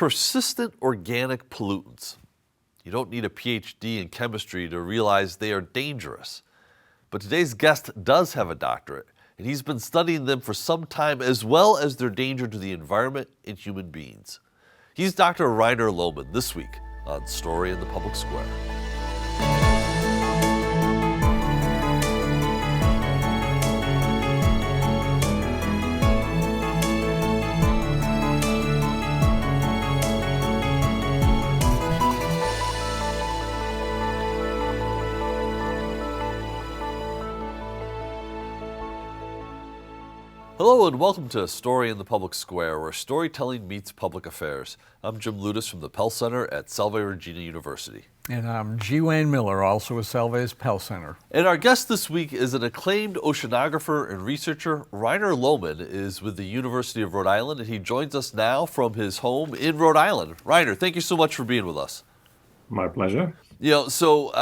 Persistent organic pollutants. You don't need a Ph.D. in chemistry to realize they are dangerous. But today's guest does have a doctorate, and he's been studying them for some time, as well as their danger to the environment and human beings. He's Dr. Rainer Lohmann this week on Story in the Public Square. Hello and welcome to Story in the Public Square, where storytelling meets public affairs. I'm Jim Ludis from the Pell Center at Salve Regina University. And I'm G. Wayne Miller, also with Salve's Pell Center. And our guest this week is an acclaimed oceanographer and researcher. Rainer Lohmann is with the University of Rhode Island, and he joins us now from his home in Rhode Island. Rainer, thank you so much for being with us. My pleasure. So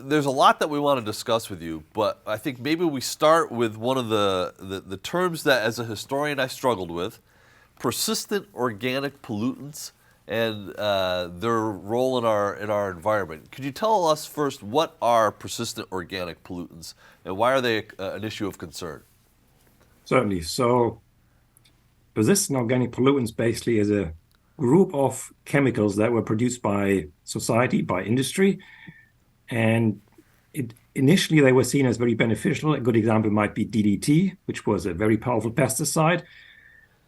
there's a lot that we want to discuss with you, but I think maybe we start with one of the terms that as a historian I struggled with, persistent organic pollutants and their role in our environment. Could you tell us first what are persistent organic pollutants and why are they an issue of concern? Certainly. So persistent organic pollutants basically is a group of chemicals that were produced by society, by industry, and initially they were seen as very beneficial. A good example might be DDT, which was a very powerful pesticide,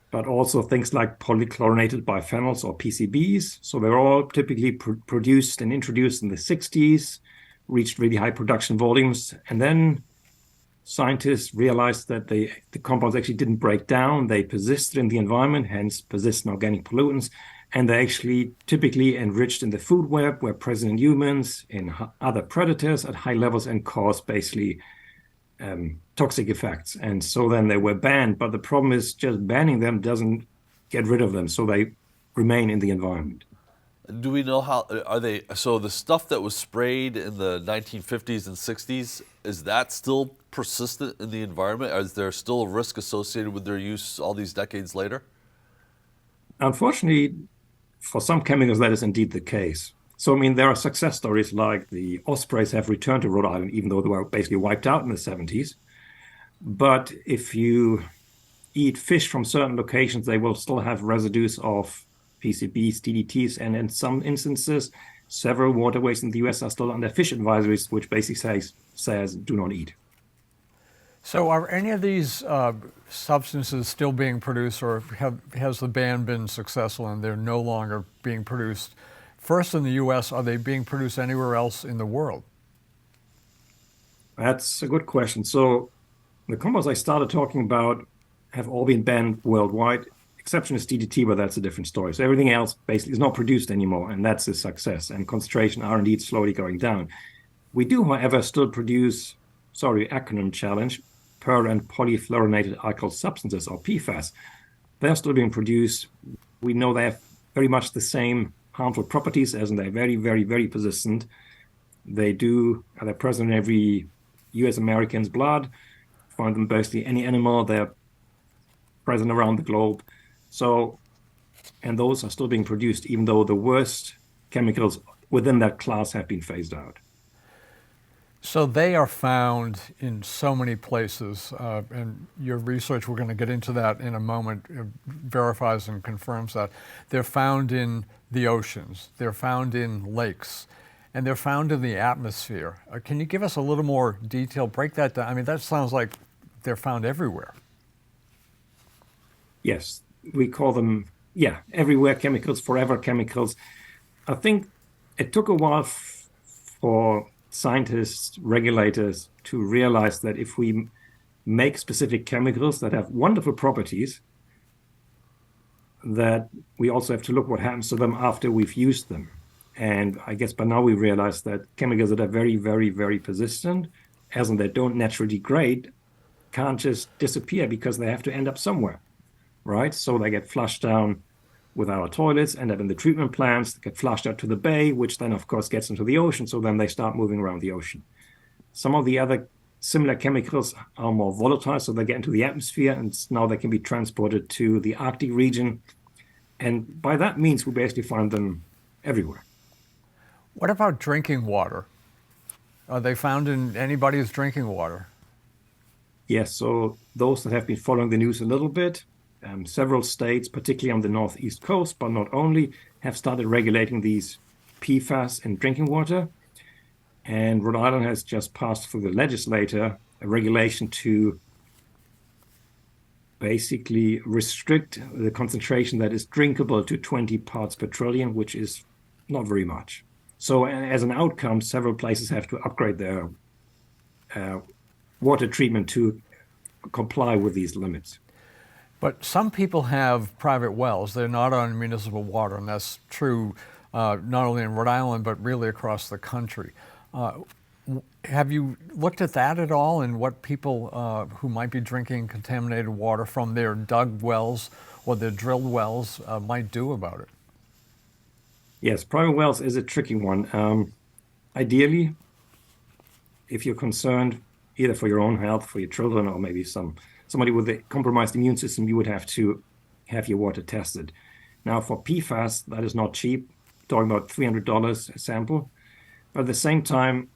but also things like polychlorinated biphenyls or PCBs. So they were all typically produced and introduced in the 60s, reached really high production volumes, and then scientists realized that the compounds actually didn't break down. They persisted in the environment, hence persistent organic pollutants, and they actually typically enriched in the food web, were present in humans, in other predators at high levels, and caused basically toxic effects. And so then they were banned, but the problem is just banning them doesn't get rid of them, so they remain in the environment. Do we know how, are they, so the stuff that was sprayed in the 1950s and 60s, is that still persistent in the environment? Is there still a risk associated with their use all these decades later? Unfortunately, for some chemicals, that is indeed the case. So, I mean, there are success stories like the ospreys have returned to Rhode Island, even though they were basically wiped out in the 70s. But if you eat fish from certain locations, they will still have residues of PCBs, DDTs, and in some instances, several waterways in the US are still under fish advisories, which basically says do not eat. So are any of these substances still being produced, or has the ban been successful and they're no longer being produced? First in the US, are they being produced anywhere else in the world? That's a good question. So the compounds I started talking about have all been banned worldwide. Exception is DDT, but that's a different story. So everything else basically is not produced anymore, and that's a success. And concentration are indeed slowly going down. We do, however, still produce, acronym challenge, per and polyfluorinated alkyl substances, or PFAS. They're still being produced. We know they have very much the same harmful properties, as in they're very, very, very persistent. They're present in every US American's blood. Find them basically any animal. They're present around the globe. So, and those are still being produced, even though the worst chemicals within that class have been phased out. So they are found in so many places, and your research, we're going to get into that in a moment, verifies and confirms that. They're found in the oceans, they're found in lakes, and they're found in the atmosphere. Can you give us a little more detail, break that down? I mean, that sounds like they're found everywhere. Yes. We call them, everywhere chemicals, forever chemicals. I think it took a while for scientists, regulators to realize that if we make specific chemicals that have wonderful properties, that we also have to look what happens to them after we've used them. And I guess by now we realize that chemicals that are very, very, very persistent, as in they don't naturally degrade, can't just disappear because they have to end up somewhere. Right? So they get flushed down with our toilets, end up in the treatment plants, get flushed out to the bay, which then, of course, gets into the ocean. So then they start moving around the ocean. Some of the other similar chemicals are more volatile, so they get into the atmosphere, and now they can be transported to the Arctic region. And by that means, we basically find them everywhere. What about drinking water? Are they found in anybody's drinking water? Yes, so those that have been following the news a little bit, several states, particularly on the northeast coast, but not only, have started regulating these PFAS in drinking water. And Rhode Island has just passed through the legislature a regulation to basically restrict the concentration that is drinkable to 20 parts per trillion, which is not very much. So as an outcome, several places have to upgrade their water treatment to comply with these limits. But some people have private wells. They're not on municipal water, and that's true not only in Rhode Island, but really across the country. Have you looked at that at all, and what people who might be drinking contaminated water from their dug wells or their drilled wells might do about it? Yes, private wells is a tricky one. Ideally, if you're concerned either for your own health, for your children, or maybe somebody with a compromised immune system, you would have to have your water tested. Now, for PFAS, that is not cheap. Talking about $300 a sample. But at the same time,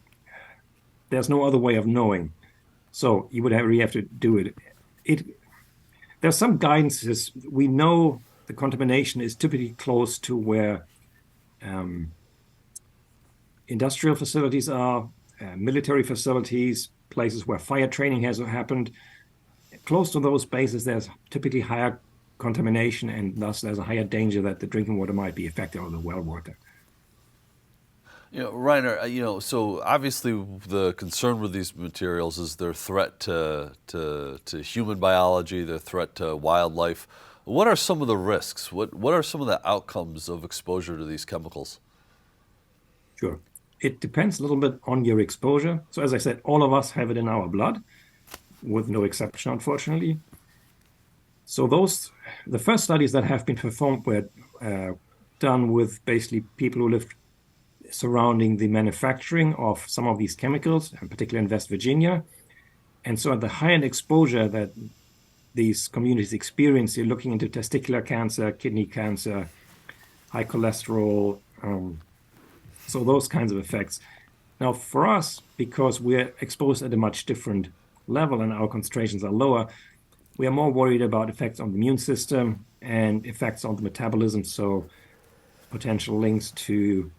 there's no other way of knowing. So you would really have to do it. There's some guidances. We know the contamination is typically close to where industrial facilities are, military facilities, places where fire training has happened. Close to those bases, there's typically higher contamination, and thus there's a higher danger that the drinking water might be affected or the well water. Reiner, so obviously the concern with these materials is their threat to human biology, their threat to wildlife. What are some of the risks? What are some of the outcomes of exposure to these chemicals? Sure. It depends a little bit on your exposure. So as I said, all of us have it in our blood, with no exception, unfortunately. So the first studies that have been performed were done with basically people who lived surrounding the manufacturing of some of these chemicals, and particularly in West Virginia. And so at the high-end exposure that these communities experience, you're looking into testicular cancer, kidney cancer, high cholesterol, so those kinds of effects. Now, for us, because we're exposed at a much different level and our concentrations are lower, we are more worried about effects on the immune system and effects on the metabolism, so potential links to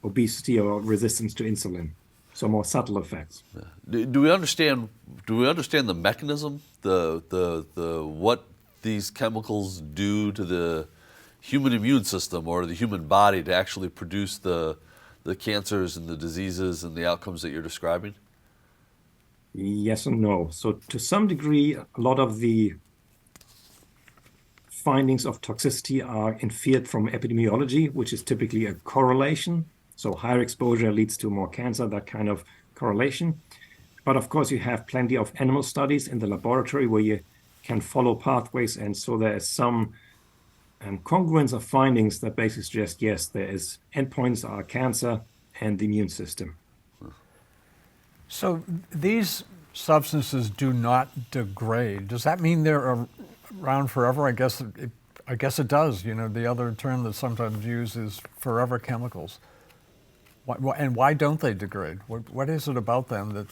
obesity or resistance to insulin, so more subtle effects. Do we understand the mechanism, the what these chemicals do to the human immune system or the human body to actually produce the cancers and the diseases and the outcomes that you're describing? Yes and no. So to some degree, a lot of the findings of toxicity are inferred from epidemiology, which is typically a correlation. So higher exposure leads to more cancer, that kind of correlation. But of course, you have plenty of animal studies in the laboratory where you can follow pathways. And so there is some congruence of findings that basically suggest, yes, there is endpoints are cancer and the immune system. So these substances do not degrade. Does that mean they're around forever? I guess it does. The other term that's sometimes used is forever chemicals. And why don't they degrade? What is it about them that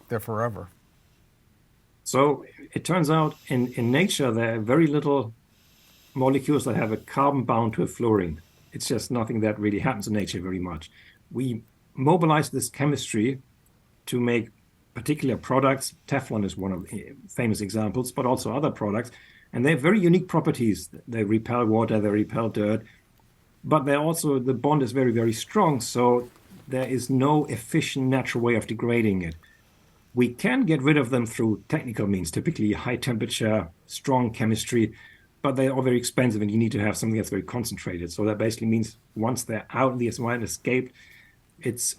they're forever? So it turns out in nature, there are very little molecules that have a carbon bound to a fluorine. It's just nothing that really happens in nature very much. We mobilize this chemistry to make particular products. Teflon is one of the famous examples, but also other products. And they have very unique properties. They repel water, they repel dirt, but the bond is very, very strong. So there is no efficient natural way of degrading it. We can get rid of them through technical means, typically high temperature, strong chemistry, but they are very expensive and you need to have something that's very concentrated. So that basically means once they're out in the environment, escaped, it's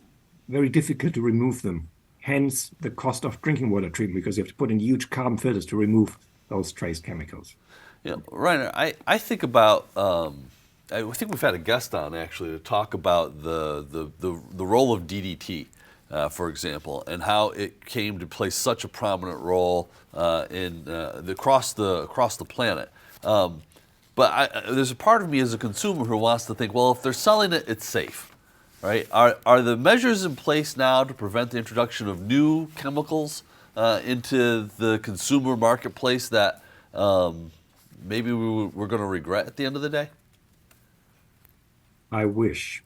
very difficult to remove them. Hence the cost of drinking water treatment, because you have to put in huge carbon filters to remove those trace chemicals. Yeah, Reiner, I think about, I think we've had a guest on actually to talk about the role of DDT, for example, and how it came to play such a prominent role across the planet. But there's a part of me as a consumer who wants to think, well, if they're selling it, it's safe, right? Are the measures in place now to prevent the introduction of new chemicals into the consumer marketplace that maybe we're going to regret at the end of the day? I wish.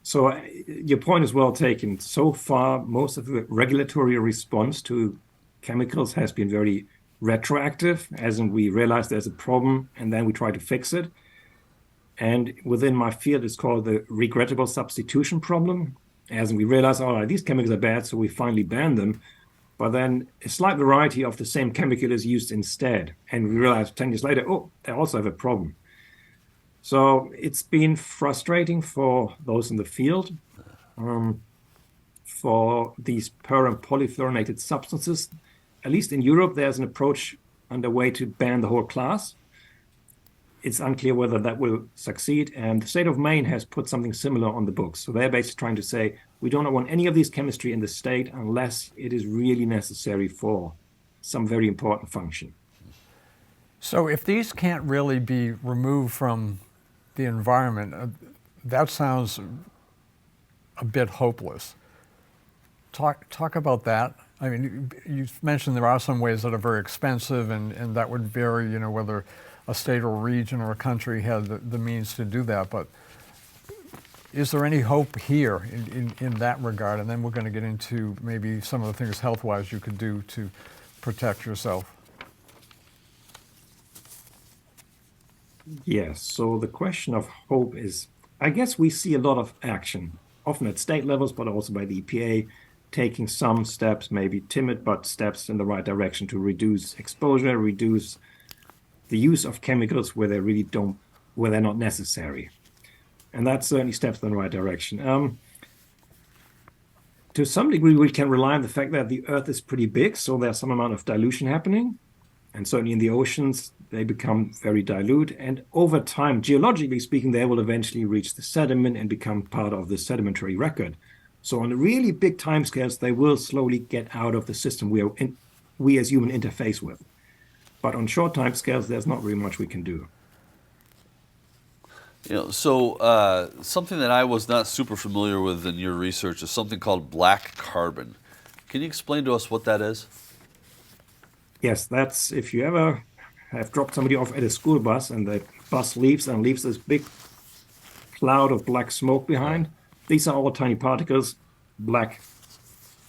So your point is well taken. So far, most of the regulatory response to chemicals has been very retroactive, as in we realize there's a problem and then we try to fix it. And within my field, it's called the regrettable substitution problem, as in we realize, all right, these chemicals are bad, so we finally ban them. But then a slight variety of the same chemical is used instead. And we realize 10 years later, oh, they also have a problem. So it's been frustrating for those in the field. For these per and polyfluorinated substances, at least in Europe, there's an approach underway to ban the whole class. It's unclear whether that will succeed. And the state of Maine has put something similar on the books. So they're basically trying to say, we don't want any of these chemistry in the state unless it is really necessary for some very important function. So if these can't really be removed from the environment, that sounds a bit hopeless. Talk about that. I mean, you mentioned there are some ways that are very expensive, and that would vary, you know, whether a state or region or a country had the means to do that. But is there any hope here in that regard? And then we're going to get into maybe some of the things health-wise you could do to protect yourself. Yes, so the question of hope is, I guess we see a lot of action, often at state levels, but also by the EPA, taking some steps, maybe timid, but steps in the right direction to reduce exposure, reduce the use of chemicals where they're not necessary. And that's certainly steps in the right direction. To some degree, we can rely on the fact that the Earth is pretty big, so there's some amount of dilution happening. And certainly in the oceans, they become very dilute. And over time, geologically speaking, they will eventually reach the sediment and become part of the sedimentary record. So on really big timescales, they will slowly get out of the system we as human interface with. But on short timescales, there's not really much we can do. You know, so something that I was not super familiar with in your research is something called black carbon. Can you explain to us what that is? Yes, that's if you ever have dropped somebody off at a school bus and the bus leaves and leaves this big cloud of black smoke behind. These are all tiny particles, black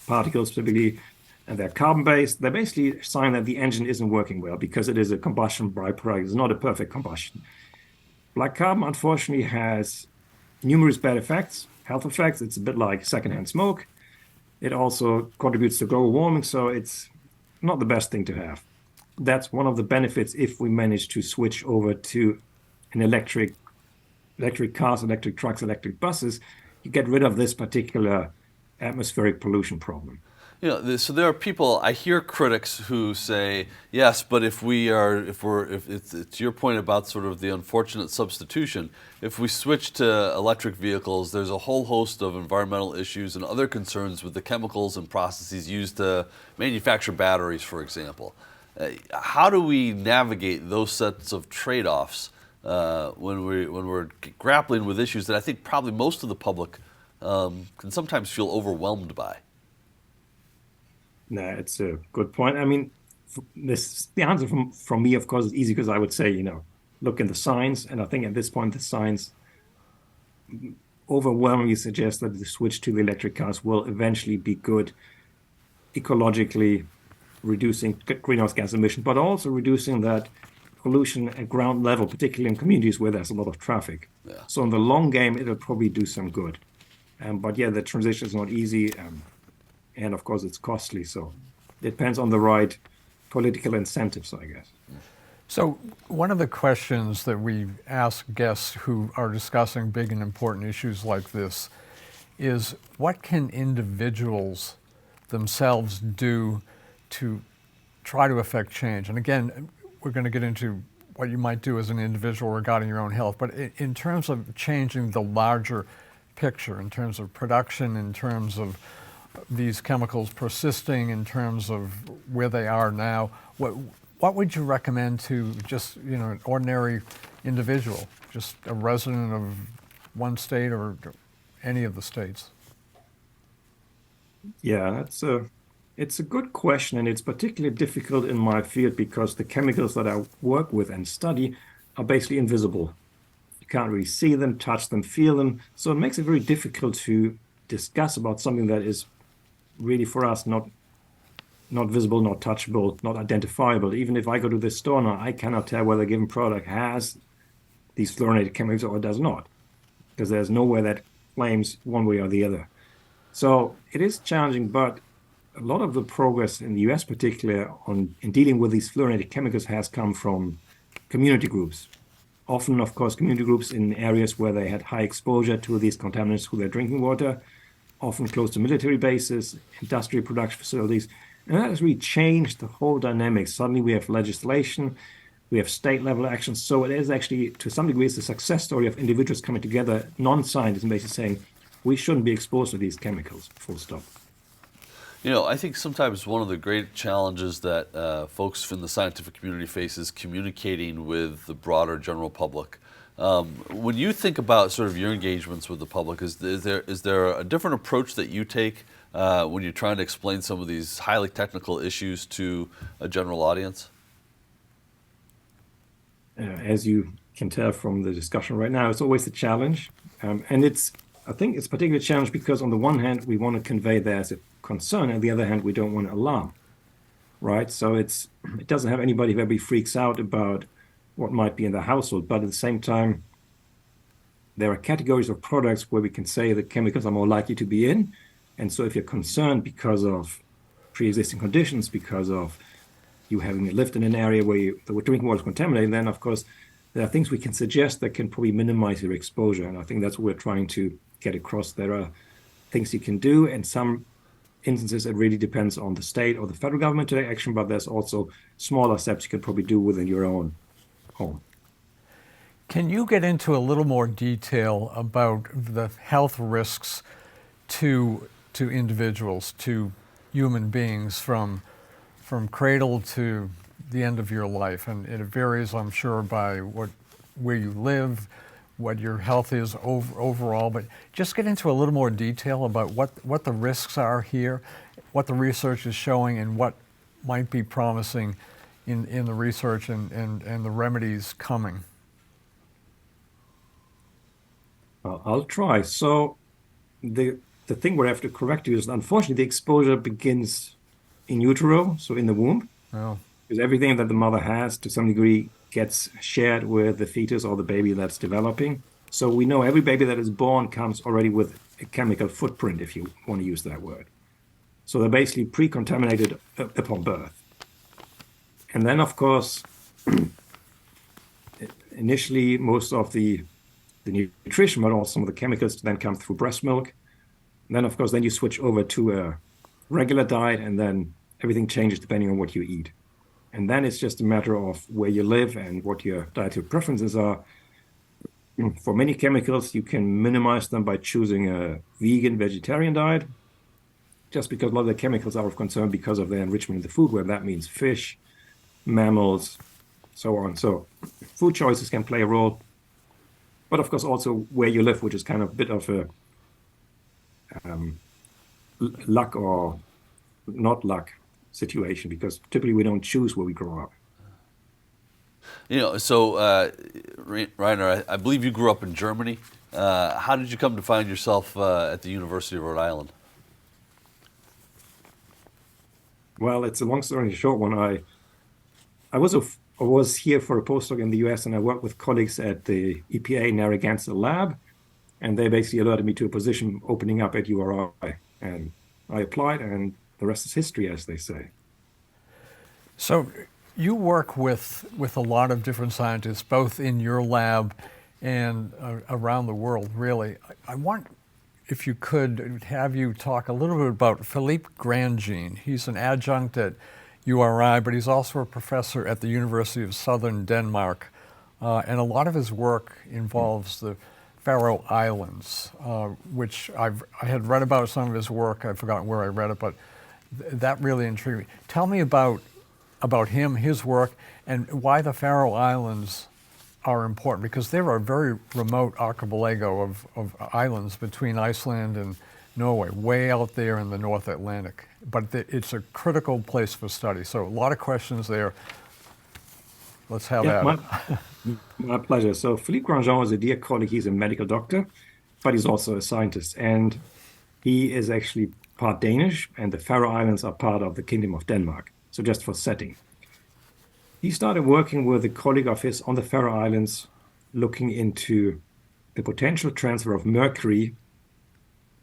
particles typically, and they're carbon-based. They're basically a sign that the engine isn't working well because it is a combustion byproduct. It's not a perfect combustion. Black carbon, unfortunately, has numerous bad effects, health effects. It's a bit like secondhand smoke. It also contributes to global warming, so it's not the best thing to have. That's one of the benefits if we manage to switch over to an electric cars, electric trucks, electric buses. You get rid of this particular atmospheric pollution problem. You know, so there are people. I hear critics who say, "Yes, but if it's your point about sort of the unfortunate substitution. If we switch to electric vehicles, there's a whole host of environmental issues and other concerns with the chemicals and processes used to manufacture batteries, for example. How do we navigate those sets of trade-offs when we're grappling with issues that I think probably most of the public can sometimes feel overwhelmed by?" No, it's a good point. I mean, the answer from me, of course, is easy because I would say, you know, look in the science. And I think at this point, the science overwhelmingly suggests that the switch to the electric cars will eventually be good ecologically, reducing greenhouse gas emission, but also reducing that pollution at ground level, particularly in communities where there's a lot of traffic. Yeah. So in the long game, it'll probably do some good. But yeah, the transition is not easy. And of course, it's costly. So it depends on the right political incentives, I guess. So one of the questions that we ask guests who are discussing big and important issues like this is, what can individuals themselves do to try to affect change? And again, we're going to get into what you might do as an individual regarding your own health, but in terms of changing the larger picture, in terms of production, in terms of these chemicals persisting, in terms of where they are now, what would you recommend to just, an ordinary individual, just a resident of one state or any of the states? Yeah, it's a good question, and it's particularly difficult in my field because the chemicals that I work with and study are basically invisible. You can't really see them, touch them, feel them. So it makes it very difficult to discuss about something that is really for us not visible, not touchable, not identifiable. Even if I go to the store now, I cannot tell whether a given product has these fluorinated chemicals or does not, because there's nowhere that claims one way or the other. So it is challenging, but a lot of the progress in the US, particularly in dealing with these fluorinated chemicals, has come from community groups. Often, of course, community groups in areas where they had high exposure to these contaminants through their drinking water, often close to military bases, industrial production facilities. And that has really changed the whole dynamics. Suddenly we have legislation, we have state level action. So it is actually, to some degree, it's a success story of individuals coming together, non-scientists, and basically saying, we shouldn't be exposed to these chemicals, full stop. I think sometimes one of the great challenges that folks in the scientific community face is communicating with the broader general public. When you think about sort of your engagements with the public, is there a different approach that you take when you're trying to explain some of these highly technical issues to a general audience? As you can tell from the discussion right now, it's always a challenge. And I think it's particularly a challenge because on the one hand, we want to convey there's a concern, and on the other hand, we don't want to alarm, right? So it doesn't have anybody who ever freaks out about what might be in the household, but at the same time, there are categories of products where we can say that chemicals are more likely to be in. And so if you're concerned because of pre-existing conditions, because of you having lived in an area where the drinking water is contaminated, then of course, there are things we can suggest that can probably minimize your exposure. And I think that's what we're trying to get across. There are things you can do, and some instances it really depends on the state or the federal government to take action, but there's also smaller steps you can probably do within your own home. Can you get into a little more detail about the health risks to individuals, to human beings from cradle to the end of your life? And it varies, I'm sure, by where you live, what your health is overall, but just get into a little more detail about what the risks are here, what the research is showing, and what might be promising in the research and the remedies coming. I'll try. So the thing where I have to correct you is, unfortunately, the exposure begins in utero, so in the womb. Oh. Because everything that the mother has, to some degree, gets shared with the fetus or the baby that's developing. So we know every baby that is born comes already with a chemical footprint, if you want to use that word. So they're basically pre-contaminated upon birth. And then, of course, initially, most of the nutrition, but also some of the chemicals then come through breast milk. And then, of course, then you switch over to a regular diet, and then everything changes depending on what you eat. And then it's just a matter of where you live and what your dietary preferences are. For many chemicals, you can minimize them by choosing a vegan, vegetarian diet, just because a lot of the chemicals are of concern because of their enrichment in the food web. That means fish, mammals, so on. So food choices can play a role. But of course, also where you live, which is kind of a bit of a luck or not luck situation, because typically we don't choose where we grow up. So Rainer, I believe you grew up in Germany. How did you come to find yourself at the University of Rhode Island? Well, it's a long story and a short one. I was here for a postdoc in the US, and I worked with colleagues at the EPA Narragansett lab, and they basically alerted me to a position opening up at URI, and I applied, and the rest is history, as they say. So you work with a lot of different scientists, both in your lab and around the world, really. I want, if you could, have you talk a little bit about Philippe Grandjean. He's an adjunct at URI, but he's also a professor at the University of Southern Denmark. And a lot of his work involves the Faroe Islands, which I had read about some of his work. I've forgotten where I read it, but that really intrigued me. Tell me about about him, his work, and why the Faroe Islands are important, because they're a very remote archipelago of islands between Iceland and Norway, way out there in the North Atlantic. But it's a critical place for study. So a lot of questions there. Let's have at it. My pleasure. So Philippe Grandjean is a dear colleague. He's a medical doctor, but he's also a scientist. And he is actually part Danish, and the Faroe Islands are part of the Kingdom of Denmark. So just for setting. He started working with a colleague of his on the Faroe Islands, looking into the potential transfer of mercury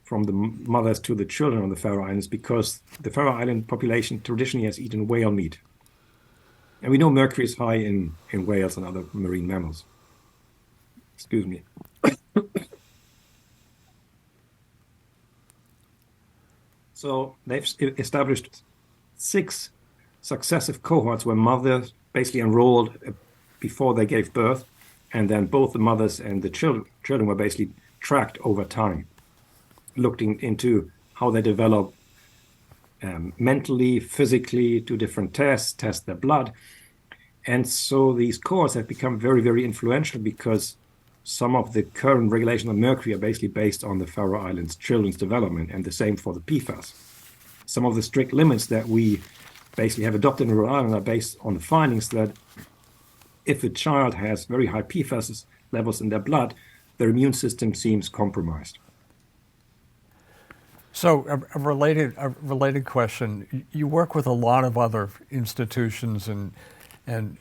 from the mothers to the children on the Faroe Islands, because the Faroe Island population traditionally has eaten whale meat. And we know mercury is high in whales and other marine mammals. Excuse me. So they've established 6 successive cohorts where mothers basically enrolled before they gave birth, and then both the mothers and the children were basically tracked over time, looking into how they develop mentally, physically, do different tests, test their blood. And so these cohorts have become very, very influential, because some of the current regulations on mercury are basically based on the Faroe Islands children's development, and the same for the PFAS. Some of the strict limits that we basically have adopted in Rhode Island are based on the findings that if a child has very high PFAS levels in their blood, their immune system seems compromised. So a related question, you work with a lot of other institutions and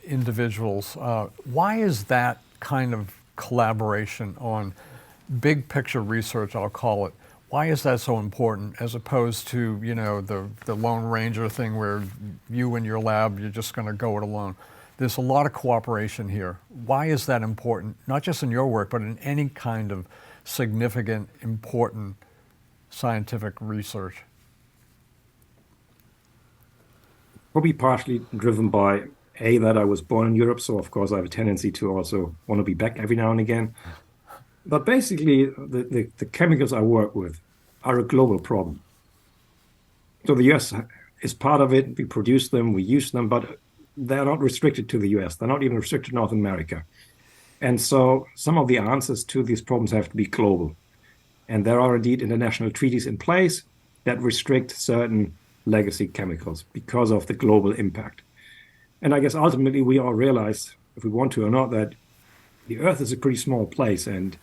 individuals. Why is that kind of collaboration on big picture research, I'll call it, why is that so important, as opposed to, you know, the Lone Ranger thing where you and your lab, you're just going to go it alone? There's a lot of cooperation here. Why is that important, not just in your work, but in any kind of significant, important scientific research? Probably partially driven by, that I was born in Europe, so of course I have a tendency to also want to be back every now and again. But basically, the chemicals I work with are a global problem. So the US is part of it. We produce them, we use them, but they're not restricted to the US. They're not even restricted to North America. And so some of the answers to these problems have to be global. And there are indeed international treaties in place that restrict certain legacy chemicals because of the global impact. And I guess ultimately we all realize, if we want to or not, that the Earth is a pretty small place, and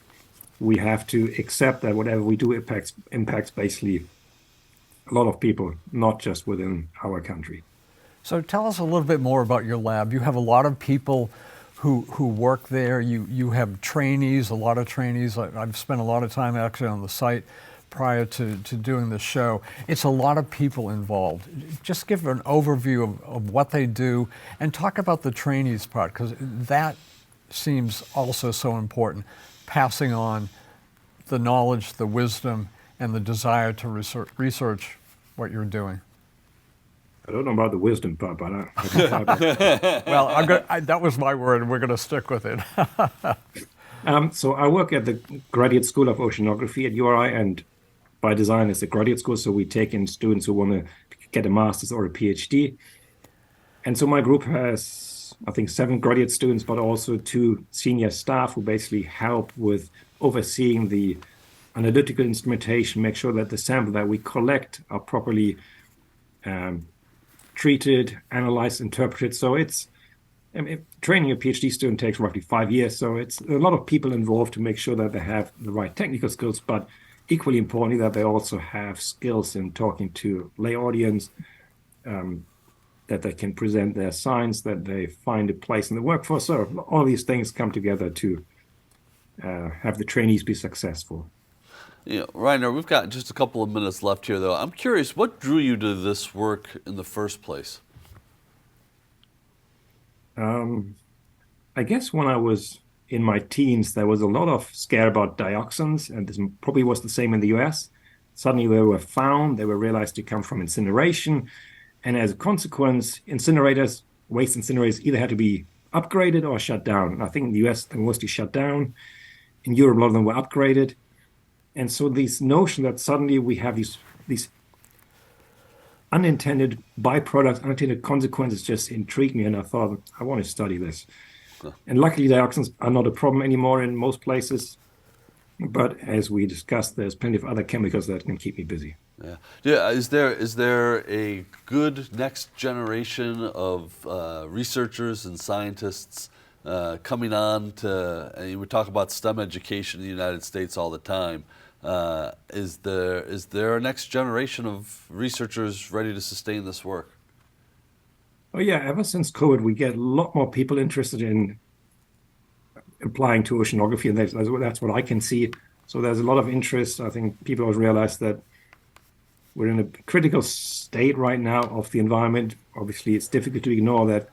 we have to accept that whatever we do impacts basically a lot of people, not just within our country. So tell us a little bit more about your lab. You have a lot of people who work there. You have trainees, a lot of trainees. I've spent a lot of time actually on the site prior to doing the show. It's a lot of people involved. Just give an overview of what they do, and talk about the trainees part, because that seems also so important, passing on the knowledge, the wisdom, and the desire to research what you're doing. I don't know about the wisdom part, but I can type it. Well, that was my word, and we're going to stick with it. So I work at the Graduate School of Oceanography at URI, and by design it's a graduate school, so we take in students who want to get a master's or a PhD. And so my group has, I think, 7 graduate students, but also 2 senior staff who basically help with overseeing the analytical instrumentation, make sure that the sample that we collect are properly treated, analyzed, interpreted. So training a PhD student takes roughly 5 years. So it's a lot of people involved to make sure that they have the right technical skills, but equally importantly, that they also have skills in talking to lay audience, that they can present their science, that they find a place in the workforce. So all these things come together to have the trainees be successful. Yeah, Rainer, we've got just a couple of minutes left here, though. I'm curious, what drew you to this work in the first place? I guess when I was in my teens, there was a lot of scare about dioxins, and this probably was the same in the US. Suddenly they were found, they were realized to come from incineration, and as a consequence, waste incinerators either had to be upgraded or shut down. And I think in the US, they were mostly shut down. In Europe, a lot of them were upgraded. And so this notion that suddenly we have these unintended byproducts, unintended consequences just intrigued me, and I thought, I want to study this. And luckily, dioxins are not a problem anymore in most places. But as we discussed, there's plenty of other chemicals that can keep me busy. Yeah. Yeah. Is there a good next generation of researchers and scientists coming on to? And we talk about STEM education in the United States all the time. Is there a next generation of researchers ready to sustain this work? Oh yeah, ever since COVID, we get a lot more people interested in applying to oceanography, and that's what I can see. So there's a lot of interest. I think people always realize that we're in a critical state right now of the environment. Obviously, it's difficult to ignore that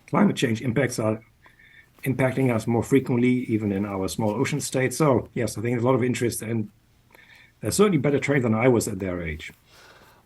climate change impacts are impacting us more frequently, even in our small ocean state. So yes, I think there's a lot of interest, and they're certainly better trained than I was at their age.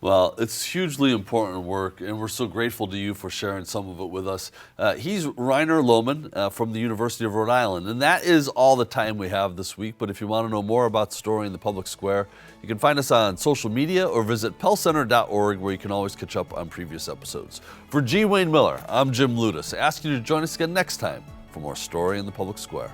Well, it's hugely important work, and we're so grateful to you for sharing some of it with us. He's Rainer Lohmann from the University of Rhode Island, and that is all the time we have this week. But if you want to know more about storing the public square, you can find us on social media or visit pellcenter.org, where you can always catch up on previous episodes. For G. Wayne Miller, I'm Jim Ludis, asking you to join us again next time for more Story in the Public Square.